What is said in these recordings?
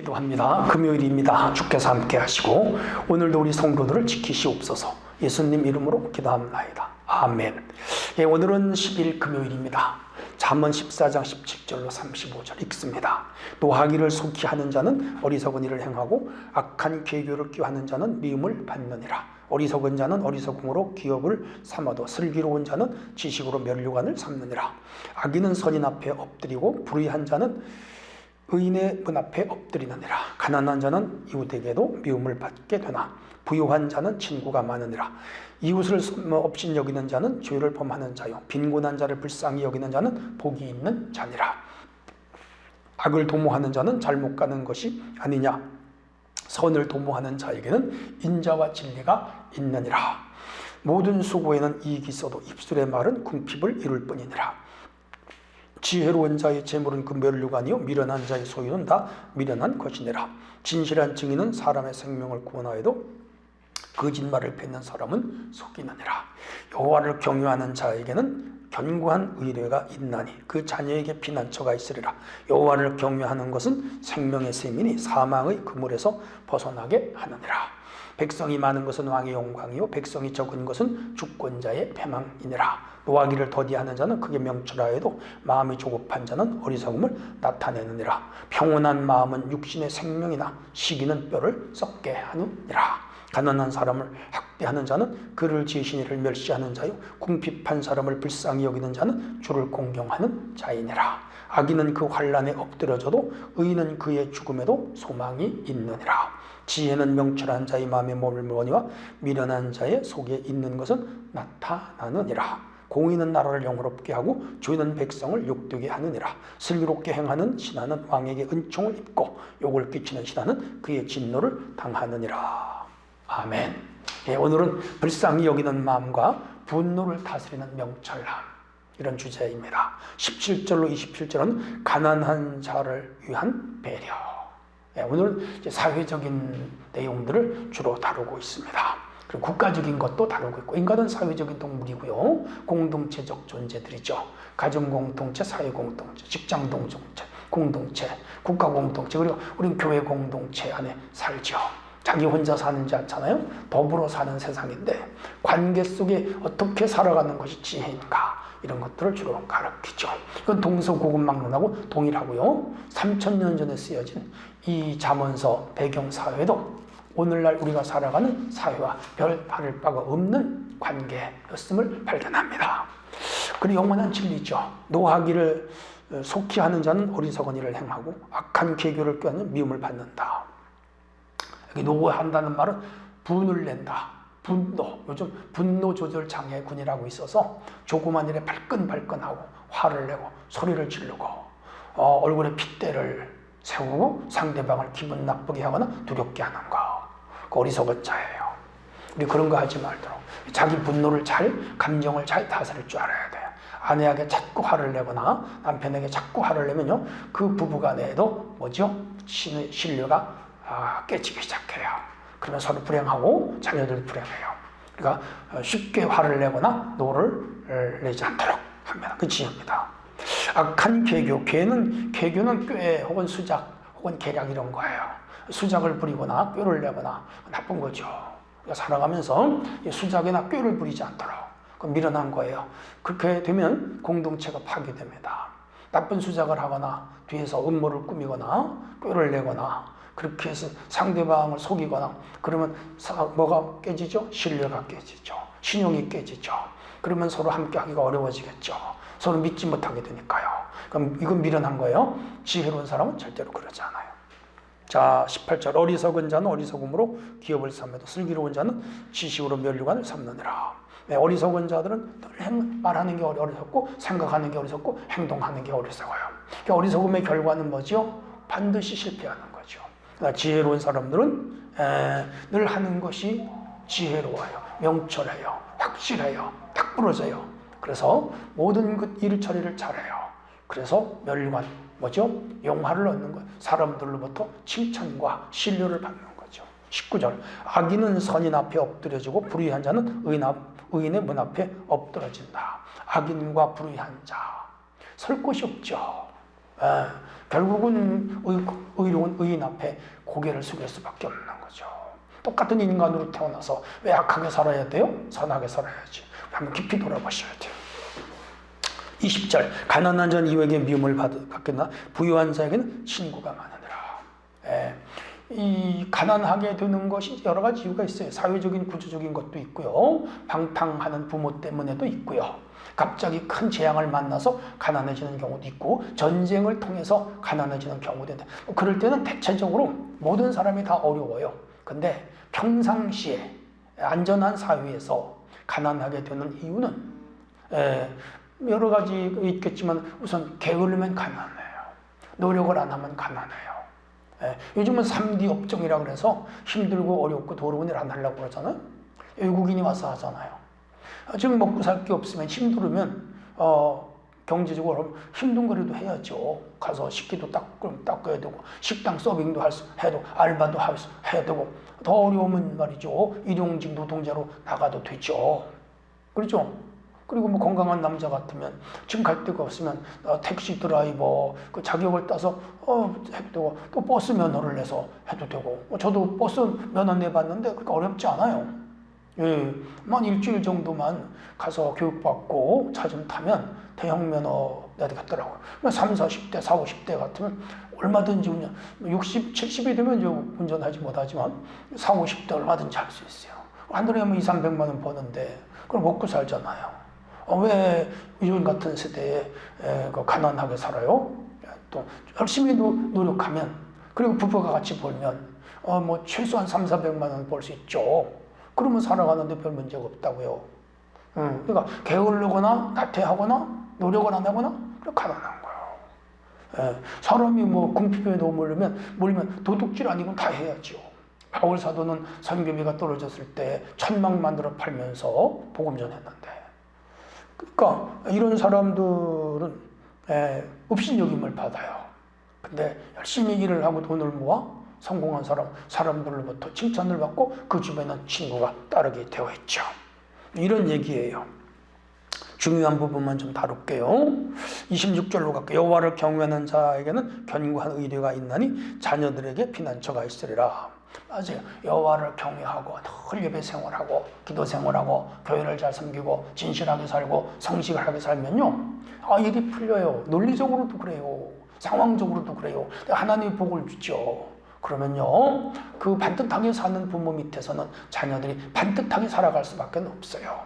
기도합니다. 금요일입니다. 주께서 함께 하시고 오늘도 우리 성도들을 지키시옵소서. 예수님 이름으로 기도합니다. 아멘. 예, 오늘은 10일 금요일입니다. 잠언 14장 17절로 35절 읽습니다. 노하기를 속히 하는 자는 어리석은 일을 행하고 악한 계교를 꾀하는 자는 미움을 받느니라. 어리석은 자는 어리석음으로 기업을 삼아도 슬기로운 자는 지식으로 면류관을 삼느니라. 악인은 선인 앞에 엎드리고 불의한 자는 의인의 문 앞에 엎드리느니라. 가난한 자는 이웃에게도 미움을 받게 되나 부유한 자는 친구가 많으니라. 이웃을 업신 여기는 자는 죄를 범하는 자요 빈곤한 자를 불쌍히 여기는 자는 복이 있는 자니라. 악을 도모하는 자는 잘못 가는 것이 아니냐. 선을 도모하는 자에게는 인자와 진리가 있느니라. 모든 수고에는 이익이 있어도 입술의 말은 궁핍을 이룰 뿐이니라. 지혜로운 자의 재물은 그 면류관이요 미련한 자의 소유는 다 미련한 것이니라. 진실한 증인은 사람의 생명을 구원하여도 거짓말을 뱉는 사람은 속이느니라. 여호와를 경외하는 자에게는 견고한 의뢰가 있나니 그 자녀에게 피난처가 있으리라. 여호와를 경외하는 것은 생명의 셈이니 사망의 그물에서 벗어나게 하느니라. 백성이 많은 것은 왕의 영광이요 백성이 적은 것은 주권자의 패망이니라. 노하기를 더디하는 자는 크게 명철하여도 마음이 조급한 자는 어리석음을 나타내느니라. 평온한 마음은 육신의 생명이나 시기는 뼈를 썩게 하느니라. 가난한 사람을 학대하는 자는 그를 지으신 이를 멸시하는 자요 궁핍한 사람을 불쌍히 여기는 자는 주를 공경하는 자이니라. 악인은 그 환난에 엎드려져도 의인은 그의 죽음에도 소망이 있느니라. 지혜는 명철한 자의 마음에 머물거니와 미련한 자의 속에 있는 것은 나타나느니라. 공의는 나라를 영화롭게 하고 죄는 백성을 욕되게 하느니라. 슬기롭게 행하는 신하는 왕에게 은총을 입고 욕을 끼치는 신하는 그의 진노를 당하느니라. 아멘. 예, 오늘은 불쌍히 여기는 마음과 분노를 다스리는 명철함, 이런 주제입니다. 17절로 27절은 가난한 자를 위한 배려. 예, 오늘은 이제 사회적인 내용들을 주로 다루고 있습니다. 그리고 국가적인 것도 다루고 있고, 인간은 사회적인 동물이고요. 공동체적 존재들이죠. 가정 공동체, 사회 공동체, 직장 공동체, 국가 공동체, 그리고 우리는 교회 공동체 안에 살죠. 자기 혼자 사는지 않잖아요. 더불어 사는 세상인데 관계 속에 어떻게 살아가는 것이 지혜인가, 이런 것들을 주로 가르치죠. 이건 동서고금막론하고 동일하고요. 3000년 전에 쓰여진 이 잠언서 배경사회도 오늘날 우리가 살아가는 사회와 별 다를 바가 없는 관계였음을 발견합니다. 그리고 영원한 진리죠. 노하기를 속히 하는 자는 어리석은 일을 행하고 악한 계교를 꾀하는 미움을 받는다. 여기 노한다는 말은 분을 낸다. 분노, 요즘 분노 조절 장애군이라고 있어서 조그만 일에 발끈발끈하고 화를 내고 소리를 지르고 얼굴에 핏대를 세우고 상대방을 기분 나쁘게 하거나 두렵게 하는 거, 그 어리석은 자예요. 우리 그런 거 하지 말도록 자기 분노를 감정을 잘 다스릴 줄 알아야 돼요. 아내에게 자꾸 화를 내거나 남편에게 자꾸 화를 내면요, 그 부부간에도 신뢰가 깨지기 시작해요. 그러면 서로 불행하고 자녀들 불행해요. 그러니까 쉽게 화를 내거나 노를 내지 않도록 합니다. 그 지혜입니다. 악한 계교, 계교는 꾀 혹은 수작 혹은 계략 이런 거예요. 수작을 부리거나 꾀를 내거나 나쁜 거죠. 그러니까 살아가면서 수작이나 꾀를 부리지 않도록, 그건 미련한 거예요. 그렇게 되면 공동체가 파괴됩니다. 나쁜 수작을 하거나 뒤에서 음모를 꾸미거나 꾀를 내거나 그렇게 해서 상대방을 속이거나 그러면 뭐가 깨지죠? 신뢰가 깨지죠. 신용이 깨지죠. 그러면 서로 함께하기가 어려워지겠죠. 서로 믿지 못하게 되니까요. 그럼 이건 미련한 거예요. 지혜로운 사람은 절대로 그러지 않아요. 자, 18절. 어리석은 자는 어리석음으로 기업을 삼아도 슬기로운 자는 지식으로 면류관을 삼느니라. 네, 어리석은 자들은 늘 말하는 게 어리석고 생각하는 게 어리석고 행동하는 게 어리석어요. 그러니까 어리석음의 결과는 뭐죠? 반드시 실패하는 거죠. 그러니까 지혜로운 사람들은 늘 하는 것이 지혜로워요. 명철해요. 확실해요. 딱 부러져요. 그래서 모든 그 일 처리를 잘해요. 그래서 멸관, 영화를 얻는 거예요. 사람들로부터 칭찬과 신뢰를 받는 거죠. 19절. 악인은 선인 앞에 엎드려지고 불의한 자는 의인의 문 앞에 엎드러진다. 악인과 불의한 자, 설 곳이 없죠. 예, 결국은 의로운 의인 앞에 고개를 숙일 수밖에 없는 거죠. 똑같은 인간으로 태어나서 왜 악하게 살아야 돼요? 선하게 살아야지. 한번 깊이 돌아보셔야 돼요. 20절 가난한 자는 이에게 미움을 받겠나 부유한 자에게는 친구가 많으니라. 예, 이 가난하게 되는 것이 여러 가지 이유가 있어요. 사회적인 구조적인 것도 있고요. 방탕하는 부모 때문에도 있고요. 갑자기 큰 재앙을 만나서 가난해지는 경우도 있고 전쟁을 통해서 가난해지는 경우도 있는데 그럴 때는 대체적으로 모든 사람이 다 어려워요. 근데 평상시에 안전한 사회에서 가난하게 되는 이유는 여러 가지 있겠지만 우선 게으르면 가난해요. 노력을 안 하면 가난해요. 요즘은 3D 업종이라 그래서 힘들고 어렵고 더러운 일 안 하려고 그러잖아요. 외국인이 와서 하잖아요. 지금 먹고 살 게 없으면 힘들으면 경제적으로 힘든 거라도 해야죠. 가서 식기도 닦아야 되고 식당 서빙도 해야 되고 알바도 해야 되고 더 어려우면 말이죠. 일용직 노동자로 나가도 되죠. 그렇죠? 그리고 뭐 건강한 남자 같으면 지금 갈 데가 없으면 택시 드라이버 그 자격을 따서 해도 되고 또 버스 면허를 내서 해도 되고 저도 버스 면허 내봤는데 그렇게 어렵지 않아요. 예, 만 일주일 정도만 가서 교육받고 차 좀 타면 대형 면허 내겠더라고요. 3, 40대, 4, 50대 같으면 얼마든지 운전, 60, 70이 되면 이제 운전하지 못하지만 4, 50대 얼마든지 할 수 있어요. 한 달에 뭐 2, 300만 원 버는데 그럼 먹고 살잖아요. 왜 요즘 같은 세대에 가난하게 살아요? 또 열심히 노력하면 그리고 부부가 같이 벌면 뭐 최소한 3, 400만 원 벌 수 있죠. 그러면 살아가는데 별 문제가 없다고요. 그러니까 게으르거나 나태하거나 노력을 안 하거나 가난한 거예요. 사람이 뭐 궁핍에 몰리면 도둑질 아니고 다 해야죠. 바울 사도는 선교비가 떨어졌을 때 천막 만들어 팔면서 복음 전했는데. 그러니까 이런 사람들은 업신여김을 받아요. 근데 열심히 일을 하고 돈을 모아 성공한 사람들로부터 칭찬을 받고 그 주변에 친구가 따르게 되어 있죠. 이런 얘기예요. 중요한 부분만 좀 다룰게요. 26절로 갈게요. 여호와를 경외하는 자에게는 견고한 의뢰가 있나니 자녀들에게 피난처가 있으리라. 맞아요. 여호와를 경외하고 늘 예배 생활하고 기도 생활하고 교회를 잘 섬기고 진실하게 살고 성실하게 살면요. 일이 풀려요. 논리적으로도 그래요. 상황적으로도 그래요. 하나님이 복을 주죠. 그러면요. 그 반듯하게 사는 부모 밑에서는 자녀들이 반듯하게 살아갈 수밖에 없어요.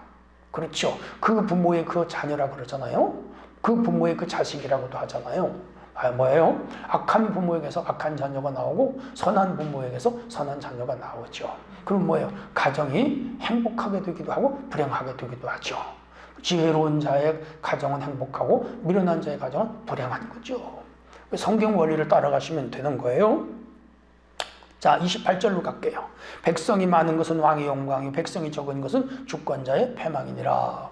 그렇죠. 그 부모의 그 자녀라 그러잖아요. 그 부모의 그 자식이라고도 하잖아요. 뭐예요? 악한 부모에게서 악한 자녀가 나오고 선한 부모에게서 선한 자녀가 나오죠. 그럼 뭐예요? 가정이 행복하게 되기도 하고 불행하게 되기도 하죠. 지혜로운 자의 가정은 행복하고 미련한 자의 가정은 불행한 거죠. 성경 원리를 따라가시면 되는 거예요. 자, 28절로 갈게요. 백성이 많은 것은 왕의 영광이, 백성이 적은 것은 주권자의 패망이니라.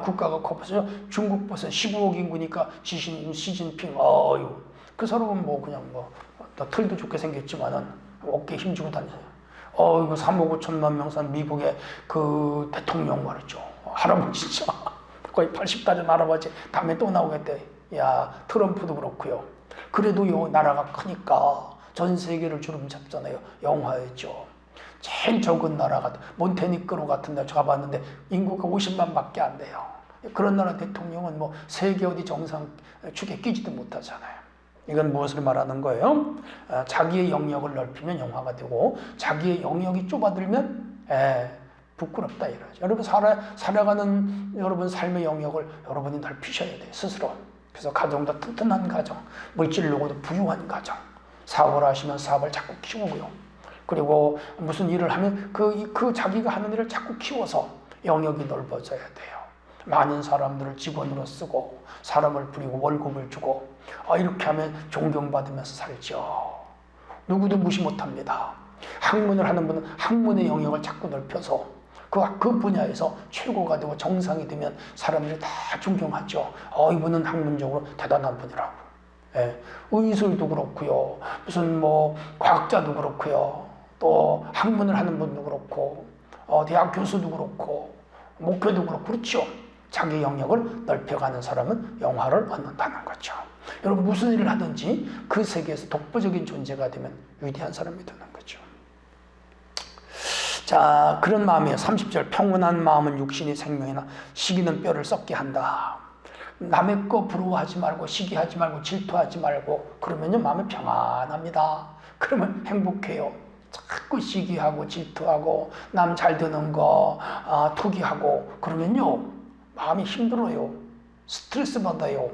국가가 커서 중국 보세요. 15억 인구니까 시진핑, 그 사람은 뭐 그냥 털도 좋게 생겼지만은 어깨에 힘주고 다녀요. 이거 3억 5천만 명 산 미국의 그 대통령 말이죠. 할아버지죠. 거의 80대 된 할아버지. 다음에 또 나오겠대. 야, 트럼프도 그렇고요. 그래도 요 나라가 크니까 전 세계를 주름 잡잖아요. 영화였죠. 제일 적은 나라가 몬테니그로 같은 데 가봤는데 인구가 50만 밖에 안 돼요. 그런 나라 대통령은 뭐 세계 어디 정상축에 끼지도 못하잖아요. 이건 무엇을 말하는 거예요? 자기의 영역을 넓히면 영화가 되고 자기의 영역이 좁아들면 부끄럽다 이러죠. 여러분 살아가는 여러분 삶의 영역을 여러분이 넓히셔야 돼요. 스스로. 그래서 가정도 튼튼한 가정, 물질로도 부유한 가정, 사업을 하시면 사업을 자꾸 키우고요. 그리고 무슨 일을 하면 그 자기가 하는 일을 자꾸 키워서 영역이 넓어져야 돼요. 많은 사람들을 직원으로 쓰고 사람을 부리고 월급을 주고 이렇게 하면 존경받으면서 살죠. 누구도 무시 못합니다. 학문을 하는 분은 학문의 영역을 자꾸 넓혀서 그 분야에서 최고가 되고 정상이 되면 사람들이 다 존경하죠. 이분은 학문적으로 대단한 분이라고. 의술도 그렇고요. 무슨 과학자도 그렇고요. 또 학문을 하는 분도 그렇고 대학 교수도 그렇고 목회도 그렇고 그렇죠. 자기 영역을 넓혀가는 사람은 영화를 얻는다는 거죠. 여러분 무슨 일을 하든지 그 세계에서 독보적인 존재가 되면 위대한 사람이 되는 거죠. 자, 그런 마음이에요. 30절 평온한 마음은 육신이 생명이나 시기는 뼈를 썩게 한다. 남의 거 부러워하지 말고 시기하지 말고 질투하지 말고 그러면요 마음이 평안합니다. 그러면 행복해요. 자꾸 시기하고 질투하고 남 잘 되는 거 투기하고 그러면요 마음이 힘들어요. 스트레스 받아요.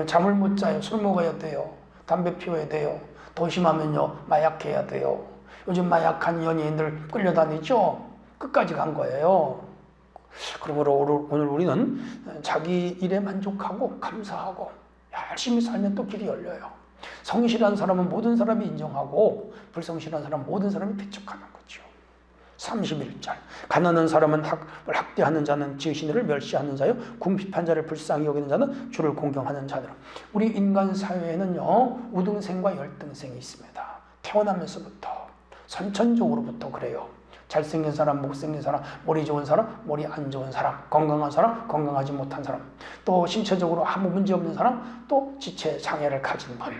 잠을 못 자요. 술 먹어야 돼요. 담배 피워야 돼요. 더 심하면요 마약해야 돼요. 요즘 마약한 연예인들 끌려다니죠. 끝까지 간 거예요. 그러므로 오늘 우리는 자기 일에 만족하고 감사하고 열심히 살면 또 길이 열려요. 성실한 사람은 모든 사람이 인정하고 불성실한 사람은 모든 사람이 배척하는 거죠. 31절 가난한 사람은 학대하는 자는 지으신 이를 멸시하는 자요 궁핍한 자를 불쌍히 여기는 자는 주를 공경하는 자들. 우리 인간 사회에는요 우등생과 열등생이 있습니다. 태어나면서부터 선천적으로부터 그래요. 잘생긴 사람, 못생긴 사람, 머리 좋은 사람, 머리 안 좋은 사람, 건강한 사람, 건강하지 못한 사람, 또 신체적으로 아무 문제 없는 사람, 또 지체 장애를 가진 분.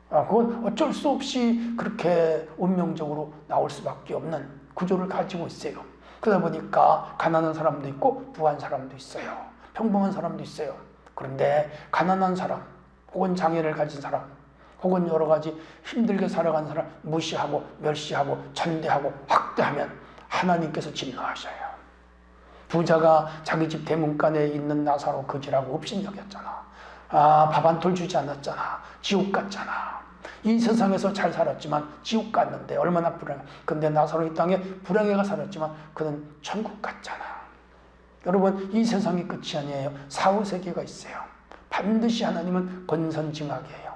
그건 어쩔 수 없이 그렇게 운명적으로 나올 수밖에 없는 구조를 가지고 있어요. 그러다 보니까 가난한 사람도 있고 부한 사람도 있어요. 평범한 사람도 있어요. 그런데 가난한 사람 혹은 장애를 가진 사람 혹은 여러 가지 힘들게 살아가는 사람 무시하고 멸시하고 전대하고 학대하면 하나님께서 진노하셔요. 부자가 자기 집 대문간에 있는 나사로 거지라고 업신여겼잖아. 밥 한 톨 주지 않았잖아. 지옥 갔잖아. 이 세상에서 잘 살았지만 지옥 갔는데 얼마나 불행해. 근데 나사로 이 땅에 불행해가 살았지만 그는 천국 갔잖아. 여러분 이 세상이 끝이 아니에요. 사후세계가 있어요. 반드시 하나님은 권선징악이에요.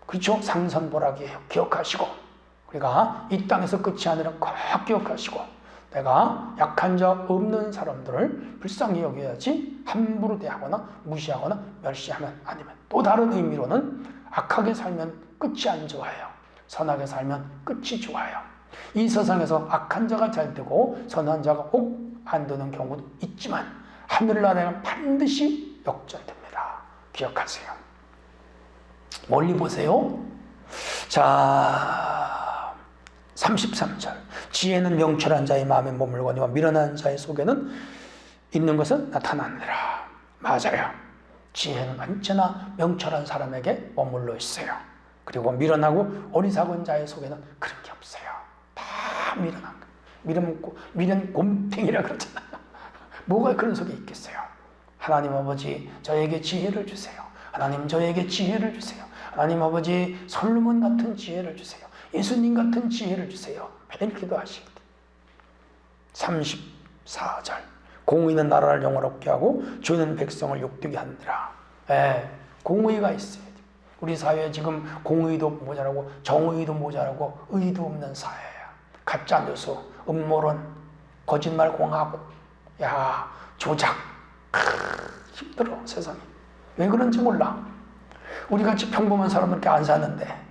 그렇죠? 상선보락이에요. 기억하시고 우리가 이 땅에서 끝이 아니라 꼭 기억하시고 내가 약한 자 없는 사람들을 불쌍히 여겨야지 함부로 대하거나 무시하거나 멸시하면 아니면 또 다른 의미로는 악하게 살면 끝이 안 좋아요. 선하게 살면 끝이 좋아요. 이 세상에서 악한 자가 잘 되고 선한 자가 혹 안 되는 경우도 있지만 하늘나라는 반드시 역전됩니다. 기억하세요. 멀리 보세요. 자, 33절 지혜는 명철한 자의 마음에 머물거니와 미련한 자의 속에는 있는 것은 나타나느니라. 맞아요. 지혜는 언제나 명철한 사람에게 머물러 있어요. 그리고 미련하고 어리석은 자의 속에는 그런 게 없어요. 다 미련한 거. 미련 곰탱이라 그러잖아요. 뭐가 그런 속에 있겠어요. 하나님 아버지 저에게 지혜를 주세요. 하나님 저에게 지혜를 주세요. 하나님 아버지 솔로몬 같은 지혜를 주세요. 예수님 같은 지혜를 주세요. 매일 기도하시기. 34절 공의는 나라를 영화롭게 하고 죄는 백성을 욕되게 하느니라. 공의가 있어야 돼요. 우리 사회에 지금 공의도 모자라고 정의도 모자라고 의도 없는 사회야. 가짜뉴스, 음모론, 거짓말 공하고 조작. 힘들어 세상이. 왜 그런지 몰라. 우리같이 평범한 사람들밖에 안 사는데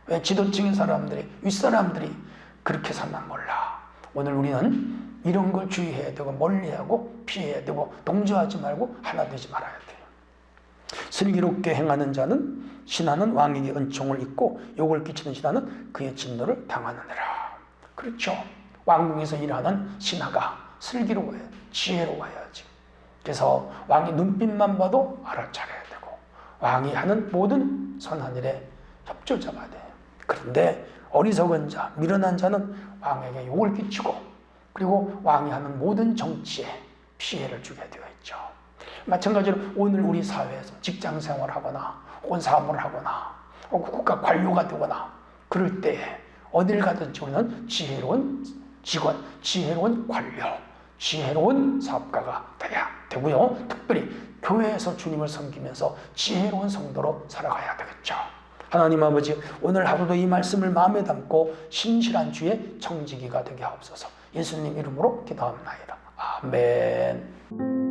왜 지도층의 사람들이 윗사람들이 그렇게 사나 몰라. 오늘 우리는 이런 걸 주의해야 되고 멀리하고 피해야 되고 동조하지 말고 하나 되지 말아야 돼요. 슬기롭게 행하는 자는 신하는 왕에게 은총을 입고 욕을 끼치는 신하는 그의 진노를 당하느니라. 그렇죠. 왕궁에서 일하는 신하가 슬기로워야 지혜로워야지. 그래서 왕이 눈빛만 봐도 알아차려야 되고 왕이 하는 모든 선한 일에 협조자가 돼요. 그런데 어리석은 자, 미련한 자는 왕에게 욕을 끼치고 그리고 왕이 하는 모든 정치에 피해를 주게 되어 있죠. 마찬가지로 오늘 우리 사회에서 직장 생활하거나 혹은 사업을 하거나 혹은 국가 관료가 되거나 그럴 때 어딜 가든지 우리는 지혜로운 직원, 지혜로운 관료, 지혜로운 사업가가 돼야 되고요. 특별히 교회에서 주님을 섬기면서 지혜로운 성도로 살아가야 되겠죠. 하나님 아버지 오늘 하루도 이 말씀을 마음에 담고 신실한 주의 청지기가 되게 하옵소서. 예수님 이름으로 기도합나이다. 아멘.